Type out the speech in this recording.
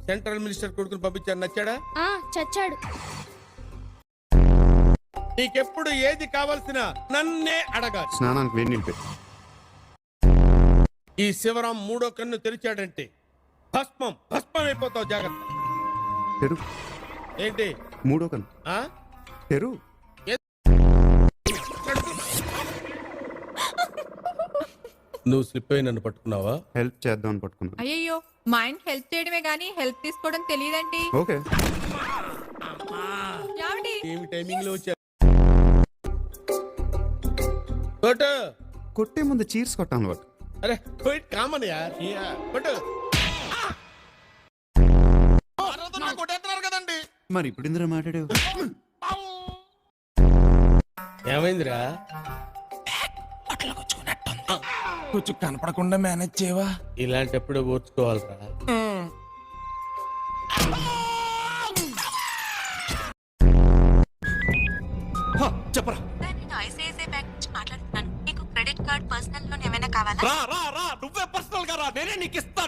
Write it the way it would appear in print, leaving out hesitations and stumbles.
Central minister కొడుకుని పంపించారు, నచ్చాడా? చచ్చాడు. నీకెప్పుడు ఏది కావాల్సిన నన్నే అడగాలి. స్నానానికి వేడి నీళ్ళు పెట్టు. ఈ శివరాం మూడో కన్ను తెరిచాడంటే భస్మం భస్మం అయిపోతావు, జాగ్రత్త. తెరు. ఏంటి మూడో కన్ను ఆ? తెరు. నువ్వు స్లిప్ అయి నన్ను పట్టుకున్నావా? హెల్ప్ చేద్దాం అని పట్టుకున్నా. అయ్యో మా ఆయనకి హెల్ప్ చేయడమే గానీ హెల్ప్ తీసుకోవడం తెలియదండి. ఓకే. ఏమి టైమింగ్ లో వచ్చా? కొట్టు. కొట్టే ముందు చీర్స్ కొట్టాను వాడు. అరే క్వైట్ కామన్ యార్. కొట్టు. కొట్టేస్తున్నారు కదండి. మరి ఇప్పుడు ఇందులో మాట్లాడావు. ఏమైందిరా? కొంచెం కనపడకుండా మేనేజ్ చేయవా? ఇలాంటప్పుడు ఓర్చుకోవాలరా. చెప్పరా. నేను ఐసిఐసిఐ బ్యాంక్ నుంచి మాట్లాడుతున్నాను. నీకు క్రెడిట్ కార్డ్, పర్సనల్ లోన్ ఏమైనా కావాలా? రా రా రా, నువ్వే పర్సనల్ గా రా, నేనే నీకు ఇస్తా.